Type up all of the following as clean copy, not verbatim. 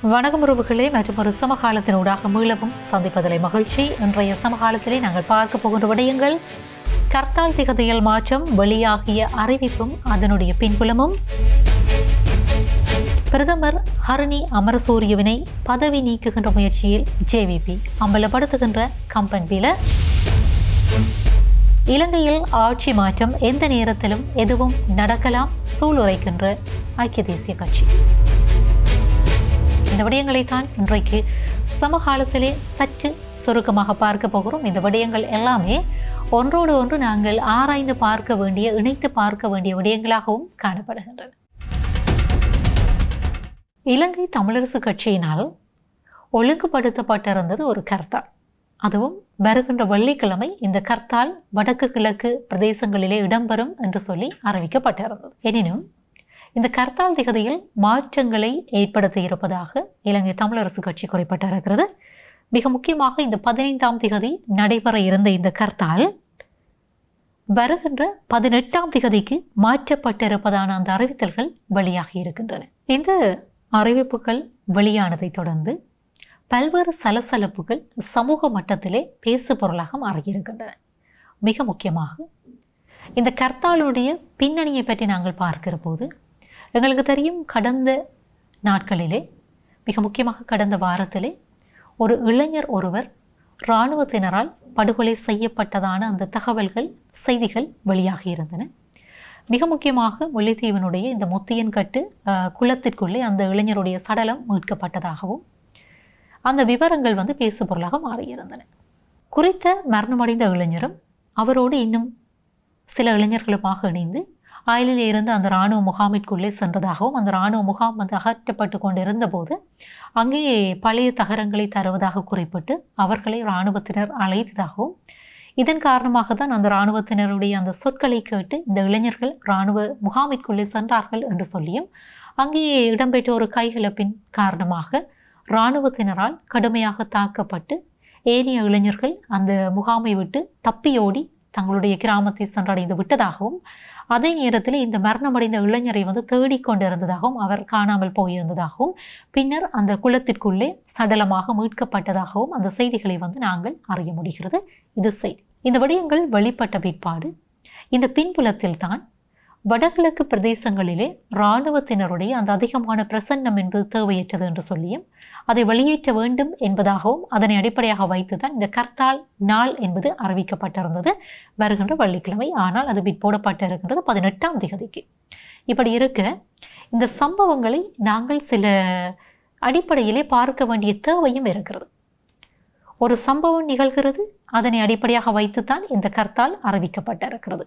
வணக்கம் உறவுகளே, மற்றும் ஒரு சமகாலத்தினூடாக மீளவும் சந்திப்பதிலே மகிழ்ச்சி. இன்றைய சமகாலத்திலே நாங்கள் பார்க்க போகின்ற விடயங்கள் கர்த்தால் திகதியில் மாற்றம், வெளியாகிய அறிவிப்பும் அதனுடைய பின்புலமும், பிரதமர் ஹரணி அமரசூரியவினை பதவி நீக்குகின்ற முயற்சியில் ஜேவிபி அம்பலப்படுத்துகின்ற கம்பன் பில, இலங்கையில் ஆட்சி மாற்றம் எந்த நேரத்திலும் எதுவும் நடக்கலாம் சூளுரைக்கின்ற ஐக்கிய தேசிய கட்சி. இந்த விடயங்களைத்தான் இன்றைக்கு சமகாலத்திலே சற்று சுருக்கமாக பார்க்க போகிறோம். இந்த விடயங்கள் எல்லாமே ஒன்றோடு ஒன்று நாங்கள் ஆராய்ந்து பார்க்க வேண்டிய, இணைத்து பார்க்க வேண்டிய விடயங்களாகவும் காணப்படுகின்றன. இலங்கை தமிழரசு கட்சியினால் ஒழுங்குபடுத்தப்பட்டிருந்தது ஒரு கர்த்தால். அதுவும் வருகின்ற வெள்ளிக்கிழமை இந்த கர்த்தால் வடக்கு கிழக்கு பிரதேசங்களிலே இடம்பெறும் என்று சொல்லி அறிவிக்கப்பட்டிருந்தது. எனினும் இந்த கர்த்தால் திகதியில் மாற்றங்களை ஏற்படுத்தி இருப்பதாக இலங்கை தமிழரசு கட்சி குறிப்பிட்டிருக்கிறது. மிக முக்கியமாக இந்த 15ஆம் திகதி நடைபெற இருந்த இந்த கர்த்தால் வருகின்ற 18ஆம் திகதிக்கு மாற்றப்பட்டிருப்பதான அந்த அறிவித்தல்கள் வெளியாகி இருக்கின்றன. இந்த அறிவிப்புகள் வெளியானதை தொடர்ந்து பல்வேறு சலசலப்புகள் சமூக மட்டத்திலே பேசு பொருளாக மாறியிருக்கின்றன. மிக முக்கியமாக இந்த கர்த்தாலுடைய பின்னணியை பற்றி நாங்கள் பார்க்கிற போது எங்களுக்கு தெரியும், கடந்த நாட்களிலே, மிக முக்கியமாக கடந்த வாரத்திலே ஒரு இளைஞர் ஒருவர் இராணுவத்தினரால் படுகொலை செய்யப்பட்டதான அந்த தகவல்கள், செய்திகள் வெளியாகி இருந்தன. மிக முக்கியமாக முல்லைத்தீவினுடைய இந்த முத்தியன்கட்டு குளத்திற்குள்ளே அந்த இளைஞருடைய சடலம் மீட்கப்பட்டதாகவும் அந்த விவரங்கள் பேசு பொருளாக மாறியிருந்தன. குறித்த மரணமடைந்த இளைஞரும் அவரோடு இன்னும் சில இளைஞர்களுமாக இணைந்து அயலில் இருந்து அந்த இராணுவ முகாமிற்குள்ளே சென்றதாகவும், அந்த இராணுவ முகாம் அகற்றப்பட்டு கொண்டிருந்த போது அங்கே பழைய தகரங்களை தருவதாக குறிப்பிட்டு அவர்களை இராணுவத்தினர் அழைத்ததாகவும், இதன் காரணமாக தான் அந்த இராணுவத்தினருடைய அந்த சொற்களை கேட்டு இந்த இளைஞர்கள் இராணுவ முகாமிற்குள்ளே சென்றார்கள் என்று சொல்லியும், அங்கே இடம்பெற்ற ஒரு கைகலப்பின் காரணமாக இராணுவத்தினரால் கடுமையாக தாக்கப்பட்டு ஏனைய இளைஞர்கள் அந்த முகாமை விட்டு தப்பியோடி தங்களுடைய கிராமத்தை சென்றடைந்து விட்டதாகவும், அதே நேரத்தில் இந்த மரணமடைந்த இளைஞரை தேடிக்கொண்டிருந்ததாகவும், அவர் காணாமல் போயிருந்ததாகவும், பின்னர் அந்த குளத்திற்குள்ளே சடலமாக மீட்கப்பட்டதாகவும் அந்த செய்திகளை நாங்கள் அறிய முடிகிறது. இது செய்தி. இந்த விடயங்கள் வெளிப்பட்ட பிற்பாடு இந்த பின்புலத்தில் தான் வடகிழக்கு பிரதேசங்களிலே இராணுவத்தினருடைய அந்த அதிகமான பிரசன்னம் என்பது தேவையற்றது என்று சொல்லியும், அதை வெளியேற்ற வேண்டும் என்பதாகவும் அதனை அடிப்படையாக வைத்துதான் இந்த கர்த்தால் நாள் என்பது அறிவிக்கப்பட்டிருந்தது வருகின்ற வெள்ளிக்கிழமை. ஆனால் அது போடப்பட்டிருக்கின்றது 18ஆம் திகதிக்கு. இப்படி இருக்க இந்த சம்பவங்களை நாங்கள் சில அடிப்படையிலே பார்க்க வேண்டிய தேவையும் இருக்கிறது. ஒரு சம்பவம் நிகழ்கிறது, அதனை அடிப்படையாக வைத்துத்தான் இந்த கர்த்தால் அறிவிக்கப்பட்டிருக்கிறது.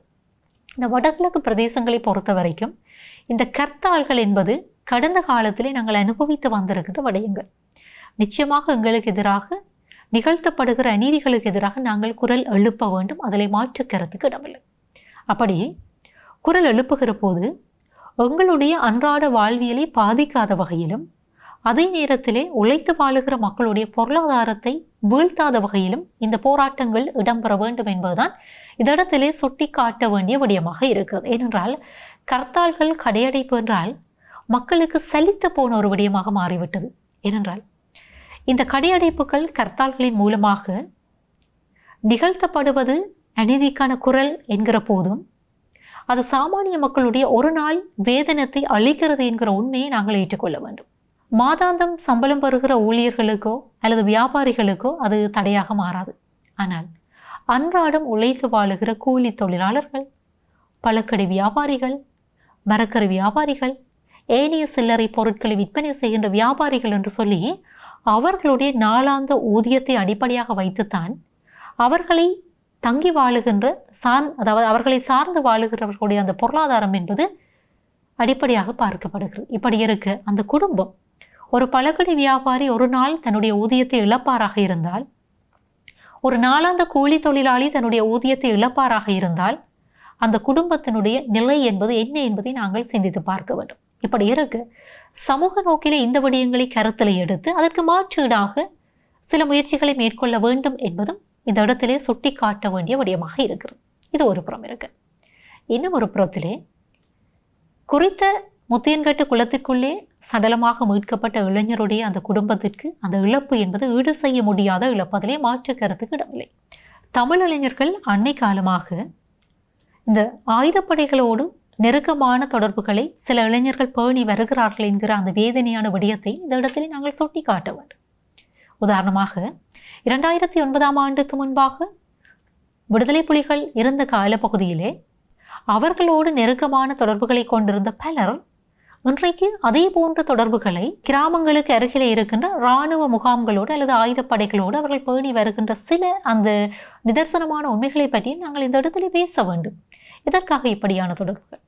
இந்த வடகிழக்கு பிரதேசங்களை பொறுத்த வரைக்கும் இந்த கர்த்தால்கள் என்பது கடந்த காலத்திலே நாங்கள் அனுபவித்து வந்திருக்கின்ற விடயங்கள். நிச்சயமாக எங்களுக்கு எதிராக நிகழ்த்தப்படுகிற அநீதிகளுக்கு எதிராக நாங்கள் குரல் எழுப்ப வேண்டும், அதில் மாற்று கருத்துக்கு இடமில்லை. அப்படி குரல் எழுப்புகிற போது எங்களுடைய அன்றாட வாழ்வியலை பாதிக்காத வகையிலும், அதே நேரத்திலே உழைத்து வாழுகிற மக்களுடைய பொருளாதாரத்தை வீழ்த்தாத வகையிலும் இந்த போராட்டங்கள் இடம்பெற வேண்டும் என்பதுதான் இதடத்திலே சுட்டி காட்ட வேண்டிய விடயமாக இருக்கிறது. ஏனென்றால் கர்த்தால்கள் கடையடைப்பு என்றால் மக்களுக்கு சலித்து போன ஒரு விடயமாக மாறிவிட்டது. ஏனென்றால் இந்த கடையடைப்புகள் கர்த்தால்களின் மூலமாக நிகழ்த்தப்படுவது அநீதிக்கான குரல் என்கிற போதும் அது சாமானிய மக்களுடைய ஒரு நாள் வேதனத்தை அளிக்கிறது என்கிற உண்மையை நாங்கள் ஏற்றுக்கொள்ள வேண்டும். மாதாந்தம் சம்பளம் பெறுகிற ஊழியர்களுக்கோ அல்லது வியாபாரிகளுக்கோ அது தடையாக மாறாது. ஆனால் அன்றாடம் உழைத்து வாழுகிற கூலி தொழிலாளர்கள், பழக்கடை வியாபாரிகள், மரக்கறி வியாபாரிகள், ஏனைய சில்லறை பொருட்களை விற்பனை செய்கின்ற வியாபாரிகள் என்று சொல்லி அவர்களுடைய நாளாந்த ஊதியத்தை அடிப்படையாக வைத்துத்தான் அவர்களை தங்கி வாழுகின்ற அதாவது அவர்களை சார்ந்து வாழுகிறவர்களுடைய அந்த பொருளாதாரம் என்பது அடிப்படையாக பார்க்கப்படுகிறது. இப்படி இருக்க அந்த குடும்பம், ஒரு பழக்கடை வியாபாரி ஒரு நாள் தன்னுடைய ஊதியத்தை இழப்பாராக இருந்தால், ஒரு நாளாந்த கூலி தொழிலாளி தன்னுடைய ஊதியத்தை இழப்பாராக இருந்தால், அந்த குடும்பத்தினுடைய நிலை என்பது என்ன என்பதை நாங்கள் சிந்தித்து பார்க்க வேண்டும். இப்படி இருக்கு சமூக நோக்கிலே இந்த விடயங்களை கருத்தில் எடுத்து அதற்கு மாற்றீடாக சில முயற்சிகளை மேற்கொள்ள வேண்டும் என்பதும் இந்த இடத்திலே சுட்டி காட்ட வேண்டிய விடயமாக இருக்கிறது. இது ஒரு புறம் இருக்கு. இன்னும் ஒரு புறத்திலே குறித்த முத்தியன்கட்டு குளத்திற்குள்ளே சடலமாக மீட்கப்பட்ட இளைஞருடைய அந்த குடும்பத்திற்கு அந்த இழப்பு என்பது ஈடு செய்ய முடியாத இழப்பு, அதிலே மாற்று கருத்துக்கு இடமில்லை. தமிழ் இளைஞர்கள் அன்னை காலமாக இந்த ஆயுதப்படைகளோடு நெருக்கமான தொடர்புகளை சில இளைஞர்கள் பேணி வருகிறார்கள் என்கிற அந்த வேதனையான விடயத்தை இந்த இடத்திலே நாங்கள் சுட்டி காட்ட வேண்டும். உதாரணமாக 2009ஆம் ஆண்டுக்கு முன்பாக விடுதலை புலிகள் இருந்த காலப்பகுதியிலே அவர்களோடு நெருக்கமான தொடர்புகளை கொண்டிருந்த பலர் இன்றைக்கு அதே போன்ற தொடர்புகளை கிராமங்களுக்கு அருகிலே இருக்கின்ற இராணுவ முகாம்களோடு அல்லது ஆயுதப்படைகளோடு அவர்கள் பேணி வருகின்ற சில அந்த நிதர்சனமான உண்மைகளை பற்றி நாங்கள் இந்த இடத்துல பேச வேண்டும். இதற்காக இப்படியான தொடர்புகள்,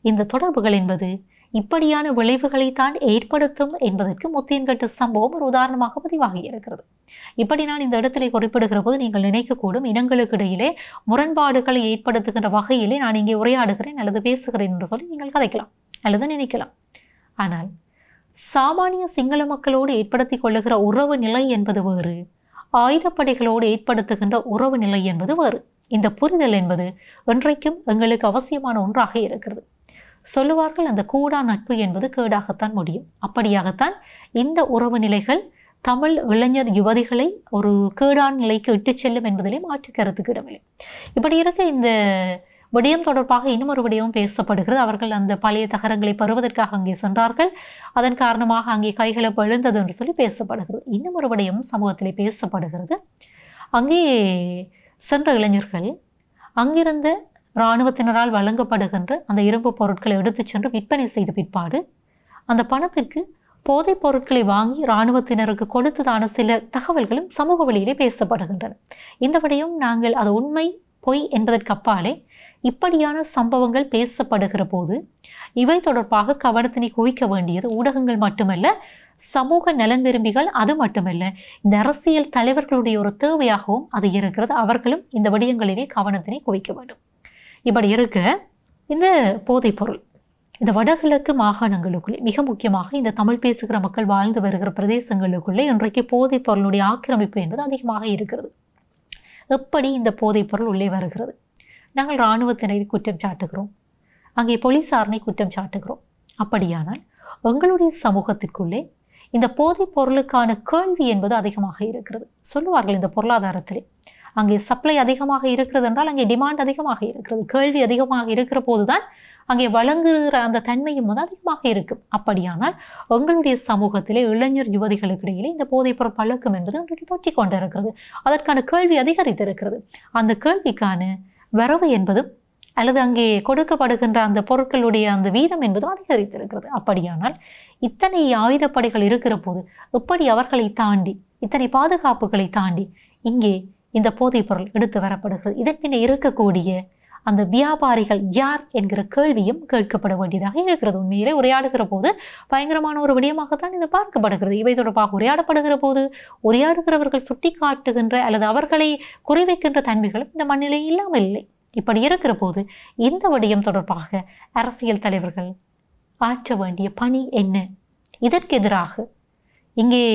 இந்த தொடர்புகள் என்பது இப்படியான விளைவுகளை தான் ஏற்படுத்தும் என்பதற்கு முத்தியன்கட்டு சம்பவம் ஒரு உதாரணமாக பதிவாகி இருக்கிறது. இப்படி நான் இந்த இடத்திலே குறிப்பிடுகிற போது நீங்கள் நினைக்கக்கூடும் இனங்களுக்கு இடையிலே முரண்பாடுகளை ஏற்படுத்துகின்ற வகையிலே நான் இங்கே உரையாடுகிறேன் அல்லது பேசுகிறேன் என்று சொல்லி நீங்கள் கதைக்கலாம் அல்லது நினைக்கலாம். ஆனால் சாமானிய சிங்கள மக்களோடு ஏற்படுத்தி கொள்ளுகிற உறவு நிலை என்பது வேறு, ஆயுதப்படைகளோடு ஏற்படுத்துகின்ற உறவு நிலை என்பது வேறு. இந்த புரிதல் என்பது இன்றைக்கும் எங்களுக்கு அவசியமான ஒன்றாக இருக்கிறது. சொல்லுவார்கள் அந்த கூடா நட்பு என்பது கேடாகத்தான் முடியும். அப்படியாகத்தான் இந்த உறவு நிலைகள் தமிழ் இளைஞர் யுவதிகளை ஒரு கேடான் நிலைக்கு இட்டு செல்லும் என்பதிலே மாற்று கருத்துக்கு இடமில்லை. இப்படி இருக்க இந்த விடயம் தொடர்பாக இன்னும் ஒரு விடயம் பேசப்படுகிறது. அவர்கள் அந்த பழைய தகரங்களை பெறுவதற்காக அங்கே சென்றார்கள், அதன் காரணமாக அங்கே கைகளை எழுந்தது என்று சொல்லி பேசப்படுகிறது. இன்னும் ஒரு விடயம் சமூகத்திலே பேசப்படுகிறது. அங்கே சென்ற இளைஞர்கள் அங்கிருந்த இராணுவத்தினரால் வழங்கப்படுகின்ற அந்த இரும்பு பொருட்களை எடுத்து சென்று விற்பனை செய்த பிற்பாடு அந்த பணத்திற்கு போதைப் பொருட்களை வாங்கி இராணுவத்தினருக்கு கொடுத்ததான சில தகவல்களும் சமூக வழியிலே பேசப்படுகின்றன. இந்த விடயம் நாங்கள் அது உண்மை பொய் என்பதற்கு அப்பாலே இப்படியான சம்பவங்கள் பேசப்படுகிற போது இவை தொடர்பாக கவனத்தினை குவிக்க வேண்டியது ஊடகங்கள் மட்டுமல்ல, சமூக நலன் விரும்பிகள், அது மட்டுமல்ல இந்த அரசியல் தலைவர்களுடைய ஒரு தேவையாகவும் அது இருக்கிறது. அவர்களும் இந்த விடயங்களிலே கவனத்தினை குவிக்க வேண்டும். இப்படி இருக்க இந்த போதைப்பொருள் இந்த வடகிழக்கு மாகாணங்களுக்குள்ளே மிக முக்கியமாக இந்த தமிழ் பேசுகிற மக்கள் வாழ்ந்து வருகிற பிரதேசங்களுக்குள்ளே இன்றைக்கு போதைப் பொருளுடைய ஆக்கிரமிப்பு என்பது அதிகமாக இருக்கிறது. எப்படி இந்த போதைப்பொருள் உள்ளே வருகிறது? நாங்கள் இராணுவத்தினரை குற்றம் சாட்டுகிறோம், அங்கே போலீசாரனை குற்றம் சாட்டுகிறோம். அப்படியானால் எங்களுடைய சமூகத்திற்குள்ளே இந்த போதைப் பொருளுக்கான கேள்வி என்பது அதிகமாக இருக்கிறது. சொல்லுவார்கள் இந்த பொருளாதாரத்திலே அங்கே சப்ளை அதிகமாக இருக்கிறது என்றால் அங்கே டிமாண்ட் அதிகமாக இருக்கிறது, கேள்வி அதிகமாக இருக்கிற போதுதான் அங்கே வழங்குகிற அந்த தன்மையும் வந்து அதிகமாக இருக்கும். அப்படியானால் எங்களுடைய சமூகத்திலே இளைஞர் யுவதிகளுக்கு இடையிலே இந்த போதைப்பொருள் பழக்கம் என்பது அன்றைக்கு தொற்றிக் கொண்டிருக்கிறது. அதற்கான கேள்வி அதிகரித்திருக்கிறது. அந்த கேள்விக்கான வரவு என்பதும் அல்லது அங்கே கொடுக்கப்படுகின்ற அந்த பொருட்களுடைய அந்த வீதம் என்பதும் அதிகரித்திருக்கிறது. அப்படியானால் இத்தனை ஆயுதப்படைகள் இருக்கிற போது எப்படி அவர்களை தாண்டி இத்தனை பாதுகாப்புகளை தாண்டி இங்கே இந்த போதைப் பொருள் எடுத்து வரப்படுகிறது? இதற்கென இருக்கக்கூடிய அந்த வியாபாரிகள் யார் என்கிற கேள்வியும் கேட்கப்பட வேண்டியதாக இருக்கிறது. உண்மையிலே உரையாடுகிற போது பயங்கரமான ஒரு விடயமாகத்தான் இது பார்க்கப்படுகிறது. இவை தொடர்பாக உரையாடப்படுகிற போது உரையாடுகிறவர்கள் சுட்டி காட்டுகின்ற அல்லது அவர்களை குறிவைக்கின்ற தன்மைகளும் இந்த மண்ணிலே இல்லாமல் இல்லை. இப்படி இருக்கிற போது இந்த விடயம் தொடர்பாக அரசியல் தலைவர்கள் ஆற்ற வேண்டிய பணி என்ன? இதற்கு எதிராக இங்கே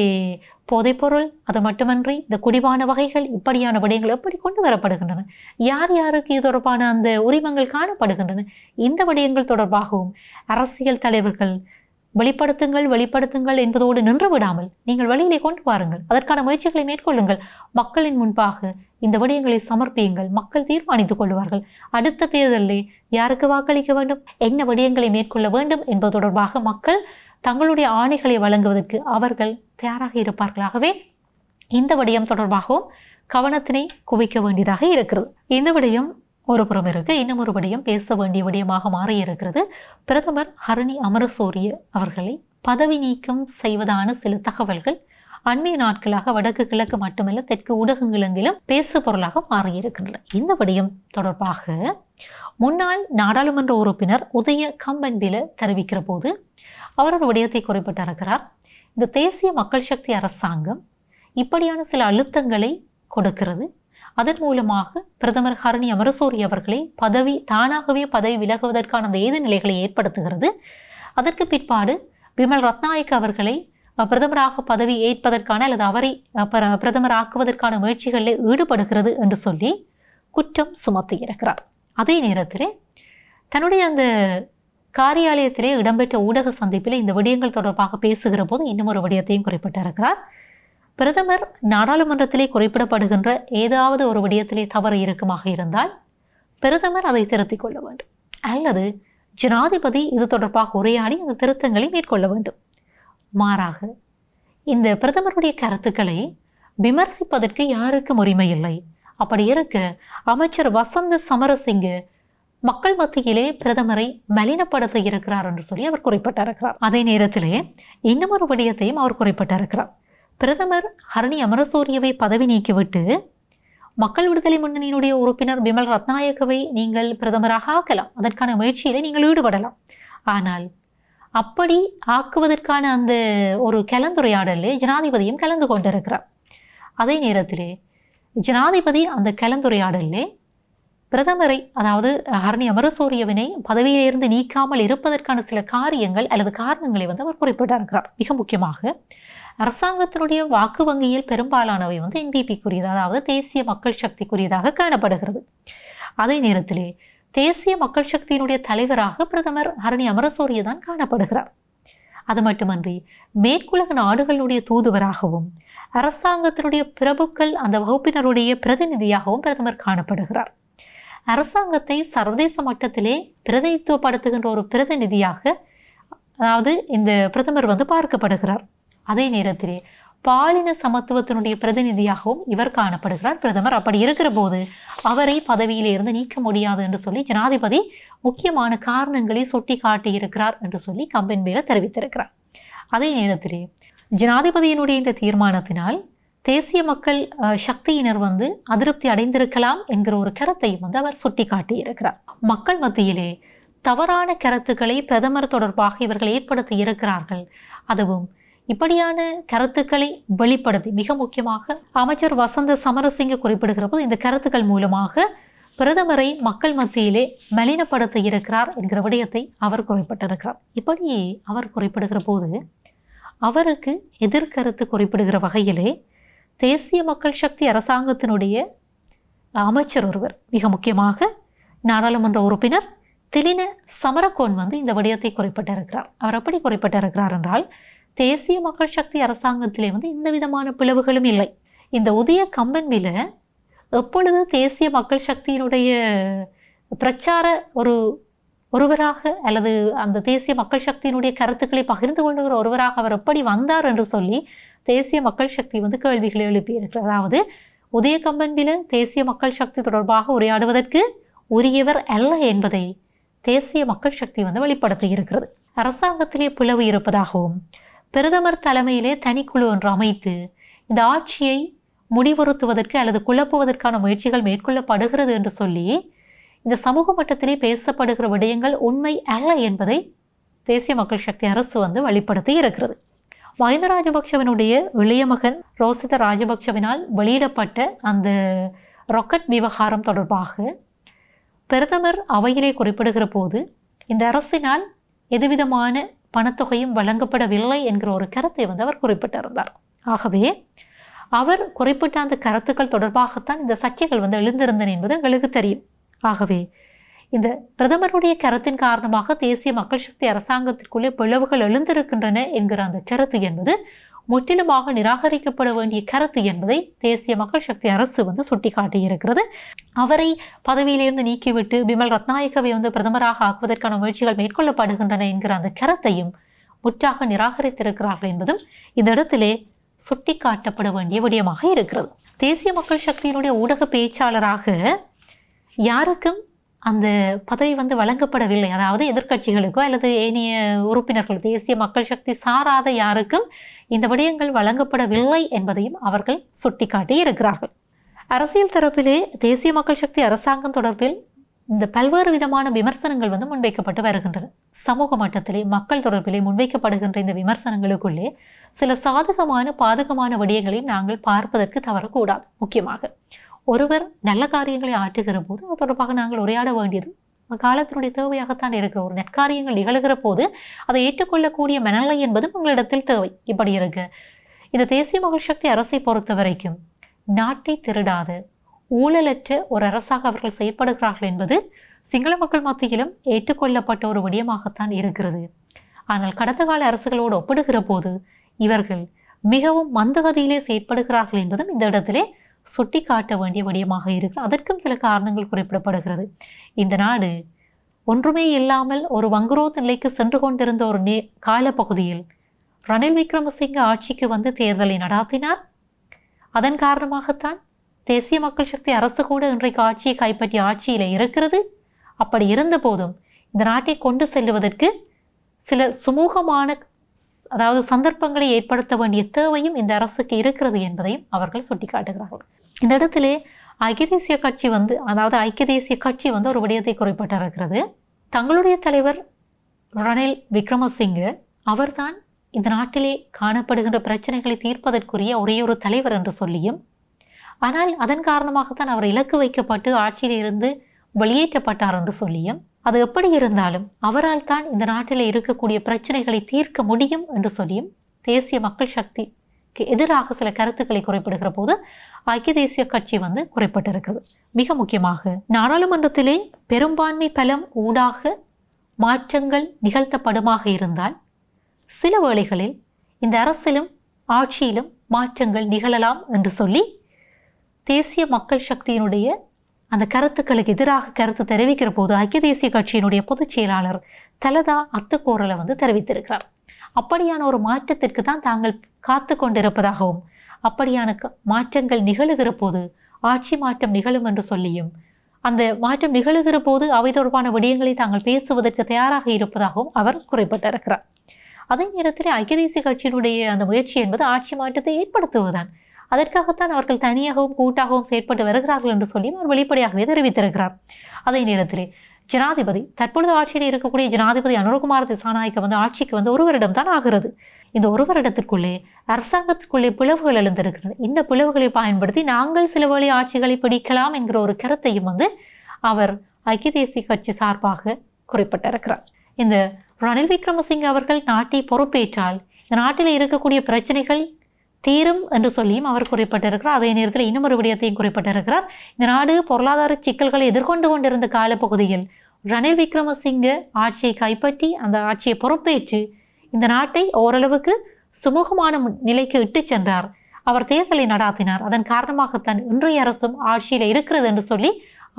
போதைப்பொருள், அது மட்டுமன்றி இந்த குடிபான வகைகள், இப்படியான விடயங்கள் எப்படி கொண்டு வரப்படுகின்றன? யார் யாருக்கு இது தொடர்பான அந்த உரிமங்கள் காணப்படுகின்றன? இந்த விடயங்கள் தொடர்பாகவும் அரசியல் தலைவர்கள் வெளிப்படுத்துங்கள் என்பதோடு நின்று விடாமல் நீங்கள் வழியிலே கொண்டு வாருங்கள், அதற்கான முயற்சிகளை மேற்கொள்ளுங்கள், மக்களின் முன்பாக இந்த விடயங்களை சமர்ப்பியுங்கள். மக்கள் தீர்மானித்துக் கொள்வார்கள். அடுத்த தேர்தலில் யாருக்கு வாக்களிக்க வேண்டும், என்ன விடயங்களை மேற்கொள்ள வேண்டும் என்பது தொடர்பாக மக்கள் தங்களுடைய ஆணைகளை வழங்குவதற்கு அவர்கள் தயாராக இருப்பார்களாகவே இந்த விடயம் தொடர்பாகவும் கவனத்தினை குவிக்க வேண்டியதாக இருக்கிறது. இந்த விடயம் ஒரு புறம் இருக்கு, இன்னும் ஒரு விடயம் பேச வேண்டிய விடயமாக மாறியிருக்கிறது. பிரதமர் ஹரணி அமரசூரிய அவர்களை பதவி நீக்கம் செய்வதான சில தகவல்கள் அண்மைய நாட்களாக வடக்கு கிழக்கு மட்டுமல்ல தெற்கு ஊடகங்களெங்கிலும் பேசு பொருளாக மாறியிருக்கின்றன. இந்த விடயம் தொடர்பாக முன்னாள் நாடாளுமன்ற உறுப்பினர் உதய கம்பன்பில தெரிவிக்கிற போது அவர் ஒரு விடயத்தை குறிப்பிட்டிருக்கிறார். இந்த தேசிய மக்கள் சக்தி அரசாங்கம் இப்படியான சில அழுத்தங்களை கொடுக்கிறது, அதன் மூலமாக பிரதமர் ஹரணி அமரசூரிய அவர்களை தானாகவே பதவி விலகுவதற்கான அந்த ஏது நிலைகளை ஏற்படுத்துகிறது. அதற்கு பிற்பாடு விமல் ரத்நாயக்க அவர்களை பிரதமராக பதவி ஏற்பதற்கான அல்லது அவரை பிரதமர் ஆக்குவதற்கான முயற்சிகளில் ஈடுபடுகிறது என்று சொல்லி குற்றம் சுமத்தி இருக்கிறார். அதே நேரத்தில் தன்னுடைய அந்த காரியாலயத்திலே இடம்பெற்ற ஊடக சந்திப்பில் இந்த விடயங்கள் தொடர்பாக பேசுகிற போது இன்னும் ஒரு விடயத்தையும் குறிப்பிட்டிருக்கிறார். பிரதமர் நாடாளுமன்றத்திலே குறிப்பிடப்படுகின்ற ஏதாவது ஒரு விடயத்திலே தவறு இருக்குமாக இருந்தால் பிரதமர் அதை திருத்திக் கொள்ள வேண்டும், அல்லது ஜனாதிபதி இது தொடர்பாக உரையாடி அந்த திருத்தங்களை மேற்கொள்ள வேண்டும். மாறாக இந்த பிரதமருடைய கருத்துக்களை விமர்சிப்பதற்கு யாருக்கும் உரிமை இல்லை. அப்படி இருக்க அமைச்சர் வசந்த சமரசிங்க மக்கள் மத்தியிலே பிரதமரை மலினப்படுத்த இருக்கிறார் என்று சொல்லி அவர் குறிப்பிட்டிருக்கிறார். அதே நேரத்திலே இன்னும் ஒரு விடயத்தையும் அவர் குறிப்பிட்டிருக்கிறார். பிரதமர் ஹரணி அமரசூரியவை பதவி நீக்கிவிட்டு மக்கள் விடுதலை முன்னணியினுடைய உறுப்பினர் பிமல் ரத்நாயக்கவை நீங்கள் பிரதமராக ஆக்கலாம், அதற்கான முயற்சியிலே நீங்கள் ஈடுபடலாம். ஆனால் அப்படி ஆக்குவதற்கான அந்த ஒரு கலந்துரையாடலில் ஜனாதிபதியும் கலந்து கொண்டிருக்கிறார். அதே நேரத்திலே ஜனாதிபதி அந்த கலந்துரையாடலிலே பிரதமரை, அதாவது ஹரணி அமரசூரியவினை பதவியிலிருந்து நீக்காமல் இருப்பதற்கான சில காரியங்கள் அல்லது காரணங்களை அவர் குறிப்பிட்டிருக்கிறார். மிக முக்கியமாக அரசாங்கத்தினுடைய வாக்கு வங்கியில் பெரும்பாலானவை NPP-க்குரியது, அதாவது தேசிய மக்கள் சக்திக்குரியதாக காணப்படுகிறது. அதே நேரத்திலே தேசிய மக்கள் சக்தியினுடைய தலைவராக பிரதமர் ஹரணி அமரசூரிய தான் காணப்படுகிறார். அது மட்டுமன்றி மேற்குலக நாடுகளுடைய தூதுவராகவும் அரசாங்கத்தினுடைய பிரபுக்கள் அந்த வகுப்பினருடைய பிரதிநிதியாகவும் பிரதமர் காணப்படுகிறார். அரசாங்கத்தை சர்வதேச மட்டத்திலே பிரதிநிதித்துவப்படுத்துகின்ற ஒரு பிரதிநிதியாக, அதாவது இந்த பிரதமர் பார்க்கப்படுகிறார். அதே நேரத்திலே பாலின சமத்துவத்தினுடைய பிரதிநிதியாகவும் இவர் காணப்படுகிறார் பிரதமர். அப்படி இருக்கிற போது அவரை பதவியிலிருந்து நீக்க முடியாது என்று சொல்லி ஜனாதிபதி முக்கியமான காரணங்களை சுட்டி காட்டியிருக்கிறார் என்று சொல்லி கம்பென்பேல தெரிவித்திருக்கிறார். அதே நேரத்திலே ஜனாதிபதியினுடைய இந்த தீர்மானத்தினால் தேசிய மக்கள் சக்தியினர் அதிருப்தி அடைந்திருக்கலாம் என்கிற ஒரு கருத்தையும் அவர் சுட்டி காட்டியிருக்கிறார். மக்கள் மத்தியிலே தவறான கருத்துக்களை பிரதமர் தொடர்பாக இவர்கள் ஏற்படுத்தி இருக்கிறார்கள். அதுவும் இப்படியான கருத்துக்களை வெளிப்படுத்தி, மிக முக்கியமாக அமைச்சர் வசந்த சமரசிங்க குறிப்பிடுகிற போது இந்த கருத்துக்கள் மூலமாக பிரதமரை மக்கள் மத்தியிலே மலினப்படுத்த இருக்கிறார் என்கிற விடயத்தை அவர் குறிப்பிட்டிருக்கிறார். இப்படி அவர் குறிப்பிடுகிற போது அவருக்கு எதிர்கருத்து குறிப்பிடுகிற வகையிலே தேசிய மக்கள் சக்தி அரசாங்கத்தினுடைய அமைச்சர் ஒருவர், மிக முக்கியமாக நாடாளுமன்ற உறுப்பினர் திலின சமரகோன் இந்த விடயத்தை குறிப்பிட்டிருக்கிறார். அவர் எப்படி குறிப்பிட்டிருக்கிறார் என்றால், தேசிய மக்கள் சக்தி அரசாங்கத்திலே எந்த விதமான பிளவுகளும் இல்லை. இந்த உதய கம்பெனில எப்பொழுது தேசிய மக்கள் சக்தியினுடைய பிரச்சார ஒருவராக அல்லது அந்த தேசிய மக்கள் சக்தியினுடைய கருத்துக்களை பகிர்ந்து கொள்ளுகிற ஒருவராக அவர் எப்படி வந்தார் என்று சொல்லி தேசிய மக்கள் சக்தி கேள்விகளை எழுப்பியிருக்கிறார். அதாவது உதய கம்பெனில தேசிய மக்கள் சக்தி தொடர்பாக உரையாடுவதற்கு உரியவர் அல்ல என்பதை தேசிய மக்கள் சக்தி வெளிப்படுத்தி இருக்கிறது. அரசாங்கத்திலே பிளவு இருப்பதாகவும் பிரதமர் தலைமையிலே தனிக்குழு ஒன்று அமைத்து இந்த ஆட்சியை முடிவுறுத்துவதற்கு அல்லது குழப்புவதற்கான முயற்சிகள் மேற்கொள்ளப்படுகிறது என்று சொல்லி இந்த சமூக மட்டத்திலே பேசப்படுகிற விடயங்கள் உண்மை அல்ல என்பதை தேசிய மக்கள் சக்தி அரசு வெளிப்படுத்தி இருக்கிறது. மஹிந்த ராஜபக்ஷவினுடைய இளைய மகன் ரோசித ராஜபக்ஷவினால் வெளியிடப்பட்ட அந்த ராக்கெட் விவகாரம் தொடர்பாக பிரதமர் அவையிலே குறிப்பிடுகிற போது இந்த அரசினால் எதுவிதமான பணத்தொகையும் வழங்கப்படவில்லை என்கிற ஒரு கருத்தை அவர் குறிப்பிட்டிருந்தார். ஆகவே அவர் குறிப்பிட்ட அந்த கருத்துக்கள் தொடர்பாகத்தான் இந்த சர்ச்சைகள் எழுந்திருந்தன என்பது எங்களுக்கு தெரியும். ஆகவே இந்த பிரதமருடைய கருத்தின் காரணமாக தேசிய மக்கள் சக்தி அரசாங்கத்திற்குள்ளே பிளவுகள் எழுந்திருக்கின்றன என்கிற அந்த கருத்து என்பது முற்றிலுமாக நிராகரிக்கப்பட வேண்டிய கருத்து என்பதை தேசிய மக்கள் சக்தி அரசு சுட்டி காட்டியிருக்கிறது. அவரை பதவியிலிருந்து நீக்கிவிட்டு பிமல் ரத்நாயக்கவை பிரதமராக ஆக்குவதற்கான முயற்சிகள் மேற்கொள்ளப்படுகின்றன என்கிற அந்த கருத்தையும் முற்றாக நிராகரித்திருக்கிறார்கள் என்பதும் இந்த இடத்திலே சுட்டி காட்டப்பட வேண்டிய விடயமாக இருக்கிறது. தேசிய மக்கள் சக்தியினுடைய ஊடக பேச்சாளராக யாருக்கும் அந்த பதவி வழங்கப்படவில்லை. அதாவது எதிர்க்கட்சிகளுக்கோ அல்லது ஏனைய உறுப்பினர்கள், தேசிய மக்கள் சக்தி சாராத யாருக்கும் இந்த விடயங்கள் வழங்கப்படவில்லை என்பதையும் அவர்கள் சுட்டிக்காட்டி இருக்கிறார்கள். அரசியல் தரப்பிலே தேசிய மக்கள் சக்தி அரசாங்கம் தொடர்பில் இந்த பல்வேறு விதமான விமர்சனங்கள் முன்வைக்கப்பட்டு வருகின்றன. சமூக மட்டத்திலே மக்கள் தொடர்பிலே முன்வைக்கப்படுகின்ற இந்த விமர்சனங்களுக்குள்ளே சில சாதகமான பாதகமான விடயங்களையும் நாங்கள் பார்ப்பதற்கு தவறக்கூடாது. முக்கியமாக ஒருவர் நல்ல காரியங்களை ஆற்றுகிற போது அது தொடர்பாக நாங்கள் உரையாட வேண்டியது காலத்தினுடைய தேவையாகத்தான் இருக்கிற. ஒரு நெற்காரியங்கள் நிகழ்கிற போது அதை ஏற்றுக்கொள்ளக்கூடிய மனநிலை என்பதும் உங்களிடத்தில் தேவை. இப்படி இருக்கு இந்த தேசிய மக்கள் சக்தி அரசை பொறுத்த வரைக்கும் நாட்டை திருடாத ஊழலற்ற ஒரு அரசாக அவர்கள் செயற்படுகிறார்கள் என்பது சிங்கள மக்கள் மத்தியிலும் ஏற்றுக்கொள்ளப்பட்ட ஒரு விடயமாகத்தான் இருக்கிறது. ஆனால் கடந்த கால அரசுகளோடு ஒப்பிடுகிற போது இவர்கள் மிகவும் மந்தகதியிலே செயற்படுகிறார்கள் என்பதும் இந்த இடத்திலே சுட்டி காட்ட வேண்டிய விடயமாக இருக்கிறது. அதற்கும் சில காரணங்கள் குறிப்பிடப்படுகிறது. இந்த நாடு ஒன்றுமே இல்லாமல் ஒரு வங்குரோத் நிலைக்கு சென்று கொண்டிருந்த ஒரு காலப்பகுதியில் ரணில் விக்ரமசிங்க ஆட்சிக்கு வந்து தேர்தலை நடாத்தினார். அதன் காரணமாகத்தான் தேசிய மக்கள் சக்தி அரசு கூட இன்றைக்கு ஆட்சியை கைப்பற்றிய ஆட்சியில் இருக்கிறது. அப்படி இருந்த போதும் இந்த நாட்டை கொண்டு செல்லுவதற்கு சில சுமூகமான சந்தர்ப்பங்களை ஏற்படுத்த வேண்டிய தேவையும் இந்த அரசுக்கு இருக்கிறது என்பதையும் அவர்கள் சுட்டிக்காட்டுகிறார்கள். இந்த இடத்திலே ஐக்கிய தேசிய கட்சி ஒரு விடயத்தை குறிப்பிட்டிருக்கிறது. தங்களுடைய தலைவர் ரணில் விக்ரமசிங்க அவர்தான் இந்த நாட்டிலே காணப்படுகின்ற பிரச்சனைகளை தீர்ப்பதற்குரிய ஒரே ஒரு தலைவர் என்று சொல்லியும், ஆனால் அதன் காரணமாகத்தான் அவர் இலக்கு வைக்கப்பட்டு ஆட்சியிலிருந்து வெளியேற்றப்பட்டார் என்று சொல்லியும், அது எப்படி இருந்தாலும் அவரால் தான் இந்த நாட்டில் இருக்கக்கூடிய பிரச்சனைகளை தீர்க்க முடியும் என்று சொல்லியும் தேசிய மக்கள் சக்திக்கு எதிராக சில கருத்துக்களை குறிப்பிடுகிற போது ஐக்கிய தேசிய கட்சி குறிப்பிட்டிருக்கிறது. மிக முக்கியமாக நாடாளுமன்றத்திலே பெரும்பான்மை பலம் ஊடாக மாற்றங்கள் நிகழ்த்தப்படுமாக இருந்தால் சில வேளைகளில் இந்த அரசிலும் ஆட்சியிலும் மாற்றங்கள் நிகழலாம் என்று சொல்லி தேசிய மக்கள் சக்தியினுடைய அந்த கருத்துக்களுக்கு எதிராக கருத்து தெரிவிக்கிற போது ஐக்கிய தேசிய கட்சியினுடைய பொதுச் செயலாளர் தலதா அத்துக்கோரலை தெரிவித்திருக்கிறார். அப்படியான ஒரு மாற்றத்திற்கு தான் தாங்கள் காத்து கொண்டிருப்பதாகவும், அப்படியான மாற்றங்கள் நிகழுகிற போது ஆட்சி மாற்றம் நிகழும் என்று சொல்லியும், அந்த மாற்றம் நிகழுகிற போது அவை தொடர்பான விடயங்களை தாங்கள் பேசுவதற்கு தயாராக இருப்பதாகவும் அவர் குறிப்பிட்டிருக்கிறார். அதே நேரத்தில் ஐக்கிய தேசிய கட்சியினுடைய அந்த முயற்சி என்பது ஆட்சி மாற்றத்தை ஏற்படுத்துவதுதான். அதற்காகத்தான் அவர்கள் தனியாகவும் கூட்டாகவும் செயற்பட்டு வருகிறார்கள் என்று சொல்லி அவர் வெளிப்படையாகவே தெரிவித்திருக்கிறார். அதே நேரத்தில் ஜனாதிபதி தற்பொழுது ஆட்சியில் இருக்கக்கூடிய ஜனாதிபதி அனுரகுமார் திசாநாயக்க ஆட்சிக்கு ஒரு வருடம் தான் ஆகிறது. இந்த ஒரு வருடத்திற்குள்ளே அரசாங்கத்திற்குள்ளே பிளவுகள் எழுந்திருக்கிறது. இந்த பிளவுகளை பயன்படுத்தி நாங்கள் சில வேளை ஆட்சிகளை பிடிக்கலாம் என்கிற ஒரு கருத்தையும் அவர் ஐக்கிய தேசிய கட்சி சார்பாக குறிப்பிட்டிருக்கிறார். இந்த ரணில் விக்ரமசிங்க அவர்கள் நாட்டை பொறுப்பேற்றால் இந்த நாட்டில் இருக்கக்கூடிய பிரச்சனைகள் தீரும் என்று சொல்லியும் அவர் குறிப்பிட்டிருக்கிறார். அதே நேரத்தில் இன்னும் ஒரு விடயத்தையும் குறிப்பிட்டிருக்கிறார். இந்த நாடு பொருளாதார சிக்கல்களை எதிர்கொண்டு கொண்டிருந்த காலப்பகுதியில் ரணில் விக்ரமசிங்க ஆட்சியை கைப்பற்றி அந்த ஆட்சியை பொறுப்பேற்று இந்த நாட்டை ஓரளவுக்கு சுமூகமான நிலைக்கு இட்டு சென்றார். அவர் தேர்தலை நடாத்தினார். அதன் காரணமாகத்தான் இன்றைய அரசும் ஆட்சியில் இருக்கிறது என்று சொல்லி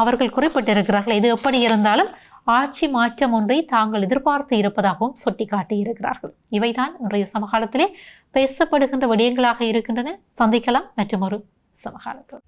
அவர்கள் குறிப்பிட்டிருக்கிறார்கள். இது எப்படி இருந்தாலும் ஆட்சி மாற்றம் ஒன்றை தாங்கள் எதிர்பார்த்து இருப்பதாகவும் சுட்டிக்காட்டியிருக்கிறார்கள். இவைதான் இன்றைய சமகாலத்திலே பேசப்படுகின்ற விடயங்களாக இருக்கின்றன. சந்திக்கலாம் மற்றும் ஒரு சமகாலத்தில்.